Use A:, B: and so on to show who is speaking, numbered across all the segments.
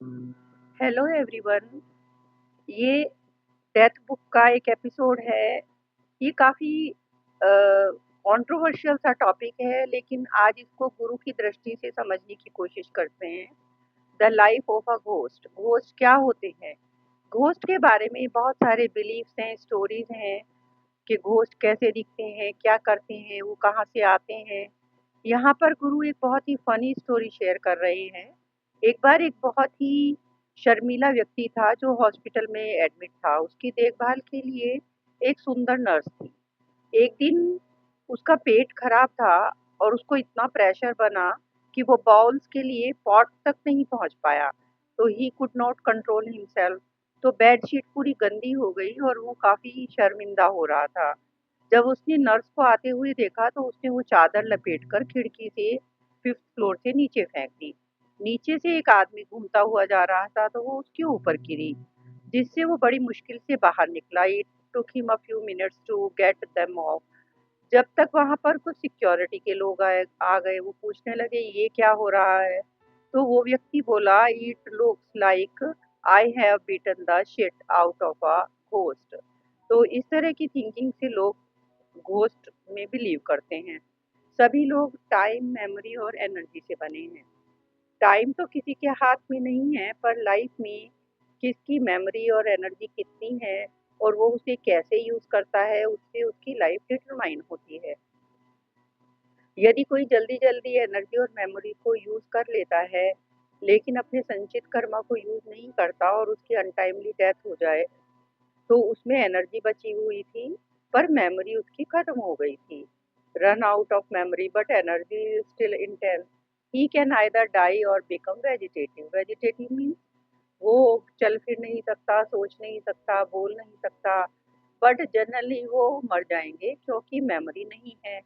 A: Hello everyone. ये death book का एक एपिसोड है। ये काफ़ी कंट्रोवर्शियल सा टॉपिक है, लेकिन आज इसको गुरु की दृष्टि से समझने की कोशिश करते हैं। The life of a ghost. Ghost क्या होते हैं? घोस्ट के बारे में बहुत सारे बिलीफ्स हैं, स्टोरीज हैं कि घोस्ट कैसे दिखते हैं, क्या करते हैं, वो कहाँ से आते हैं। यहाँ पर गुरु एक बहुत ही फनी स्टोरी शेयर कर रहे हैं। एक बार एक बहुत ही शर्मीला व्यक्ति था जो हॉस्पिटल में एडमिट था। उसकी देखभाल के लिए एक सुंदर नर्स थी। एक दिन उसका पेट खराब था और उसको इतना प्रेशर बना कि वो बाउल्स के लिए पॉट तक नहीं पहुंच पाया। तो he could not control himself. तो बेडशीट पूरी गंदी हो गई और वो काफी शर्मिंदा हो रहा था। जब उसने नर्स को आते हुए देखा तो उसने वो चादर लपेटकर खिड़की से 5th फ्लोर से नीचे फेंक दी। नीचे से एक आदमी घूमता हुआ जा रहा था तो वो उसके ऊपर गिरी, जिससे वो बड़ी मुश्किल से बाहर निकला। It took him a few minutes to get them off. जब तक वहां पर कुछ सिक्योरिटी के लोग आ गए। वो पूछने लगे ये क्या हो रहा है। तो वो व्यक्ति बोला, it looks like I have beaten the shit out of a ghost. तो इस तरह की थिंकिंग से लोग घोस्ट में बिलीव करते हैं। सभी लोग टाइम, मेमोरी और एनर्जी से बने हैं। टाइम तो किसी के हाथ में नहीं है, पर लाइफ में किसकी मेमोरी और एनर्जी कितनी है और वो उसे कैसे यूज करता है, उससे उसकी लाइफ डिटरमाइन होती है। यदि कोई जल्दी जल्दी एनर्जी और मेमोरी को यूज कर लेता है लेकिन अपने संचित कर्मा को यूज नहीं करता और उसकी अनटाइमली डेथ हो जाए, तो उसमें एनर्जी बची हुई थी पर मेमोरी उसकी खत्म हो गई थी। Run out of memory but energy still intense. He can either die or become vegetative. Vegetative means वो चल फिर नहीं सकता, सोच नहीं सकता, बोल नहीं सकता, बट जनरली वो मर जाएंगे क्योंकि मेमोरी नहीं है।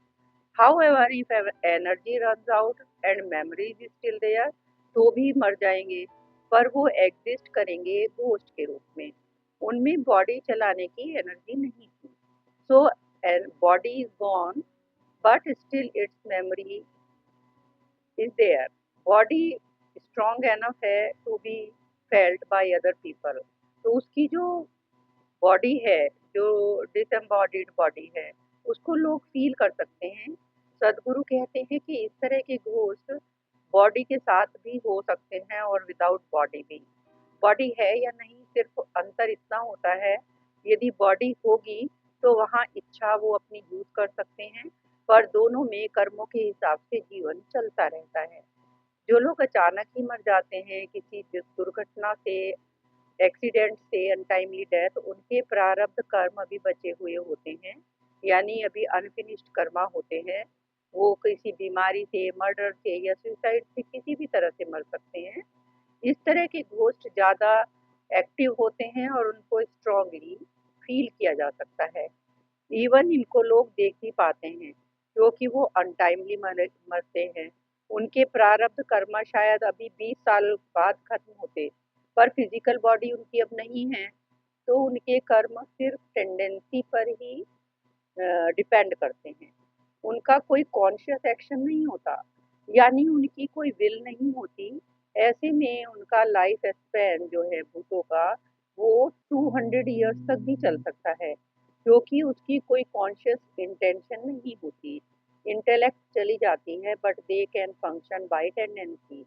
A: However, if energy runs out and memory is still there, तो भी मर जाएंगे, पर वो एग्जिस्ट करेंगे घोस्ट के रूप में। उनमें बॉडी चलाने की एनर्जी नहीं थी। So body is gone but still its memory is there. Body strong enough है to be felt by other people. तो उसकी जो बॉडी है, जो डिसएम्बॉडीड बॉडी है, उसको लोग फील कर सकते हैं। सदगुरु कहते हैं कि इस तरह के घोस्ट बॉडी के साथ भी हो सकते हैं और विदाउट बॉडी भी। बॉडी है या नहीं, सिर्फ अंतर इतना होता है, यदि बॉडी होगी तो वहाँ इच्छा वो अपनी यूज कर सकते हैं, पर दोनों में कर्मों के हिसाब से जीवन चलता रहता है। जो लोग अचानक ही मर जाते हैं किसी दुर्घटना से, एक्सीडेंट से, अनटाइमली डेथ, उनके प्रारब्ध कर्म अभी बचे हुए होते हैं, यानी अभी अनफिनिश्ड कर्मा होते हैं। वो किसी बीमारी से, मर्डर से या सुसाइड से किसी भी तरह से मर सकते हैं। इस तरह के घोस्ट ज़्यादा एक्टिव होते हैं और उनको स्ट्रांगली फील किया जा सकता है। इवन इनको लोग देख भी पाते हैं क्योंकि वो अनटाइमली मरते हैं। उनके प्रारब्ध कर्म शायद अभी 20 साल बाद खत्म होते, पर फिजिकल बॉडी उनकी अब नहीं है। तो उनके कर्म सिर्फ टेंडेंसी पर ही डिपेंड करते हैं। उनका कोई कॉन्शियस एक्शन नहीं होता, यानी उनकी कोई विल नहीं होती। ऐसे में उनका लाइफ स्पैन जो है भूतों का, वो 200 ईयर्स तक भी चल सकता है क्योंकि उसकी कोई कॉन्शियस इंटेंशन नहीं होती। इंटेलेक्ट चली जाती है but they can function by tendency.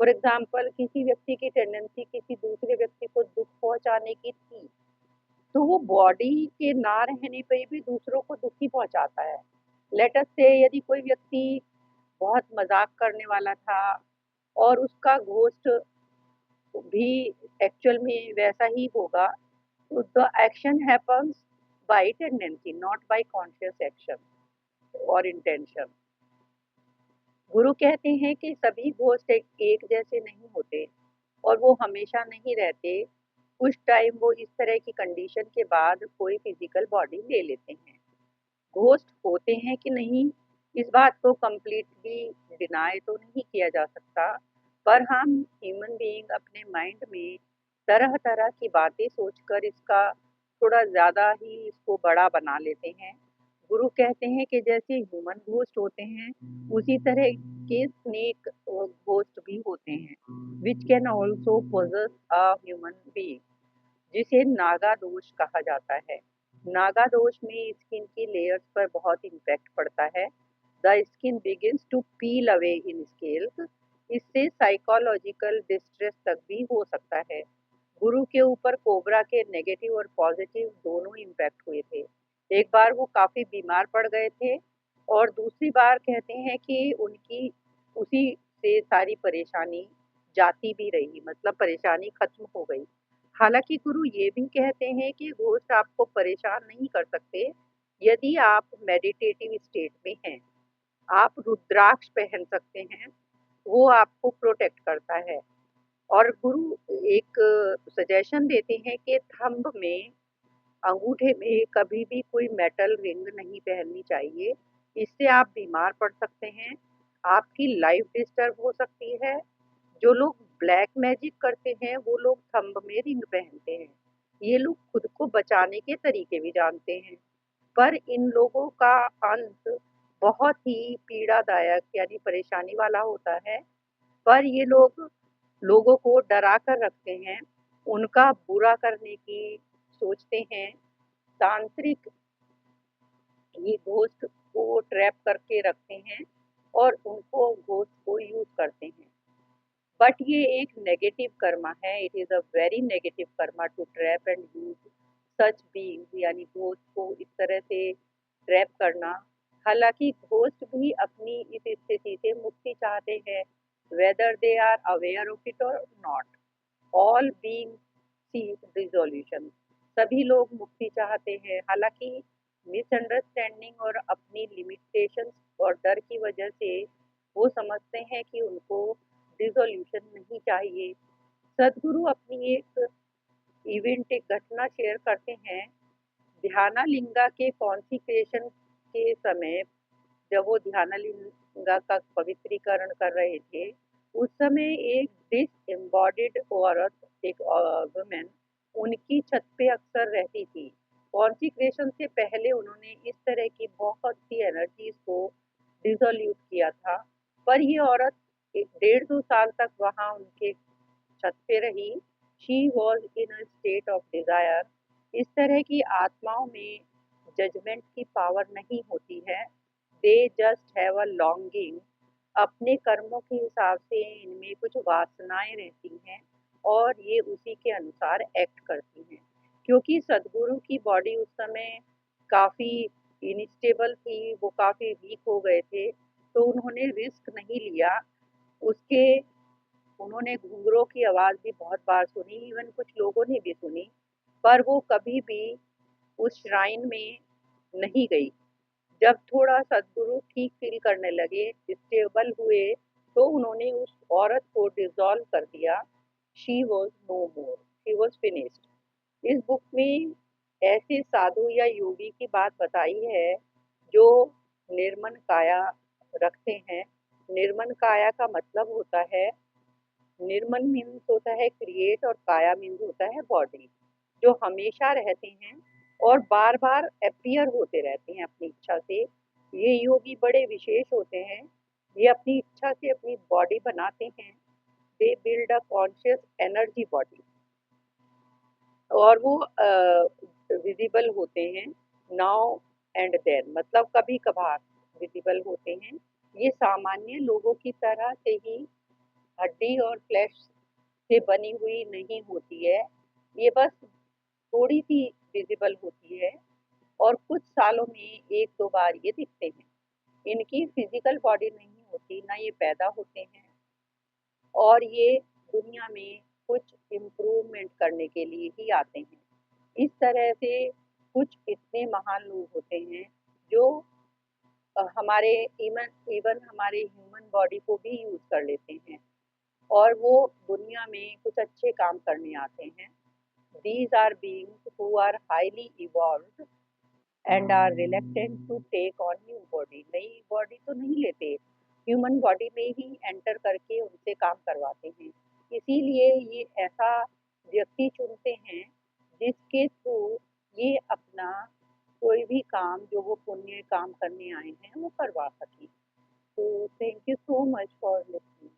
A: For example, किसी व्यक्ति की टेंडेंसी किसी दूसरे व्यक्ति को दुख पहुंचाने की थी, तो वो बॉडी के ना रहने पे भी दूसरों को दुखी पहुंचाता है। लेट अस से, यदि कोई व्यक्ति बहुत मजाक करने वाला था और उसका घोस्ट भी एक्चुअल में वैसा ही होगा, तो the action happens by tendency, not by conscious action or intention. गुरु कहते हैं कि सभी घोस्ट एक जैसे नहीं होते और वो हमेशा नहीं रहते। कुछ टाइम वो इस तरह की कंडीशन के बाद कोई फिजिकल बॉडी ले लेते हैं। घोस्ट होते हैं कि नहीं, इस बात को कम्प्लीटली डिनाई तो नहीं किया जा सकता, पर हम ह्यूमन बीइंग अपने माइंड में तरह तरह की बातें सोचकर इसका थोड़ा ज़्यादा ही इसको बड़ा बना लेते हैं। गुरु कहते हैं कि जैसे ह्यूमन घोस्ट होते हैं, उसी तरह के स्नेक घोस्ट भी होते हैं, which can also possess a human being, जिसे नागा दोष कहा जाता है। नागा दोष में स्किन की लेयर्स पर बहुत इम्पैक्ट पड़ता है। The skin begins to peel away in scales. इससे साइकोलॉजिकल डिस्ट्रेस तक भी हो सकता है। गुरु के ऊपर कोबरा के नेगेटिव और पॉजिटिव दोनों इम्पैक्ट हुए थे। एक बार वो काफ़ी बीमार पड़ गए थे और दूसरी बार कहते हैं कि उनकी उसी से सारी परेशानी जाती भी रही, मतलब परेशानी खत्म हो गई। हालांकि गुरु ये भी कहते हैं कि घोस्ट आपको परेशान नहीं कर सकते यदि आप मेडिटेटिव स्टेट में हैं। आप रुद्राक्ष पहन सकते हैं, वो आपको प्रोटेक्ट करता है। और गुरु एक सजेशन देते हैं कि थंब में, अंगूठे में कभी भी कोई मेटल रिंग नहीं पहननी चाहिए। इससे आप बीमार पड़ सकते हैं, आपकी लाइफ डिस्टर्ब हो सकती है। जो लोग ब्लैक मैजिक करते हैं वो लोग थंब में रिंग पहनते हैं। ये लोग खुद को बचाने के तरीके भी जानते हैं, पर इन लोगों का अंत बहुत ही पीड़ादायक यानी परेशानी वाला होता है। पर ये लोग लोगों को डरा कर रखते हैं, उनका बुरा करने की सोचते हैं। तांत्रिक ये घोस्ट को ट्रैप करके रखते हैं और उनको घोस्ट को यूज करते हैं। बट ये एक नेगेटिव कर्मा है। It is a very negative karma to trap and use such beings, यानी घोस्ट को इस तरह से ट्रैप करना। हालांकि घोस्ट भी अपनी इस स्थिति से मुक्ति चाहते हैं, whether they are aware of it और not. All being seek resolution. सभी लोग मुक्ति चाहते हैं, हालांकि मिसअंडरस्टैंडिंग और अपनी लिमिटेशंस और डर की वजह से वो समझते हैं कि उनको रिजोल्यूशन नहीं चाहिए। सदगुरु अपनी एक इवेंट एक घटना शेयर करते हैं। ध्यानालिंगा के कॉन्सिक्रेशन के समय, जब वो ध्यानालिंगा का पवित्रीकरण कर रहे थे, उस समय एक डिसएम्बॉडीड औरत, एक वुमेन, उनकी छत पे अक्सर रहती थी। कॉन्सिक्रेशन से पहले उन्होंने इस तरह की बहुत सी एनर्जीज को डिसोल्यूट किया था, पर ये औरत 1.5-2 साल तक वहाँ उनके छत पे रही। She was in a state of desire. इस तरह की आत्माओं में जजमेंट की पावर नहीं होती है। They just have a longing. अपने कर्मों के हिसाब से इनमें कुछ वासनाएं रहती हैं और ये उसी के अनुसार एक्ट करती हैं। क्योंकि सदगुरु की बॉडी उस समय काफ़ी इनस्टेबल थी, वो काफ़ी वीक हो गए थे, तो उन्होंने रिस्क नहीं लिया। उसके उन्होंने घुंघरों की आवाज़ भी बहुत बार सुनी, इवन कुछ लोगों ने भी सुनी, पर वो कभी भी उस श्राइन में नहीं गई। जब थोड़ा सदगुरु ठीक फील करने लगे, स्टेबल हुए, तो उन्होंने उस औरत को डिसॉल्व कर दिया। She was no more, she was finished. इस बुक में ऐसे साधु या योगी की बात बताई है जो निर्मल काया रखते हैं। निर्मल काया का मतलब होता है, निर्मल मीन्स होता है क्रिएट और काया मीन्स होता है बॉडी, जो हमेशा रहते हैं और बार बार अपीयर होते रहते हैं अपनी इच्छा से। ये योगी बड़े विशेष होते हैं, ये अपनी इच्छा से अपनी बॉडी बनाते हैं। They build a conscious energy body और वो विजिबल होते हैं नाउ एंड देन, मतलब कभी कभार विजिबल होते हैं। ये सामान्य लोगों की तरह से ही हड्डी और फ्लैश से बनी हुई नहीं होती है, ये बस थोड़ी सी विजिबल होती है और कुछ सालों में 1-2 बार ये दिखते हैं। इनकी फिजिकल बॉडी नहीं होती, ना ये पैदा होते हैं और ये दुनिया में कुछ इम्प्रूवमेंट करने के लिए ही आते हैं। इस तरह से कुछ इतने महान लोग होते हैं जो हमारे इवन हमारे ह्यूमन बॉडी को भी यूज कर लेते हैं और वो दुनिया में कुछ अच्छे काम करने आते हैं। These are beings who are highly evolved and are reluctant to take on new body। नई बॉडी तो नहीं लेते, ह्यूमन बॉडी में ही एंटर करके उनसे काम करवाते हैं। इसीलिए ये ऐसा व्यक्ति चुनते हैं जिसके थ्रू ये अपना कोई भी काम जो वो पुण्य काम करने आए हैं वो करवा सकें। So thank you so much for listening.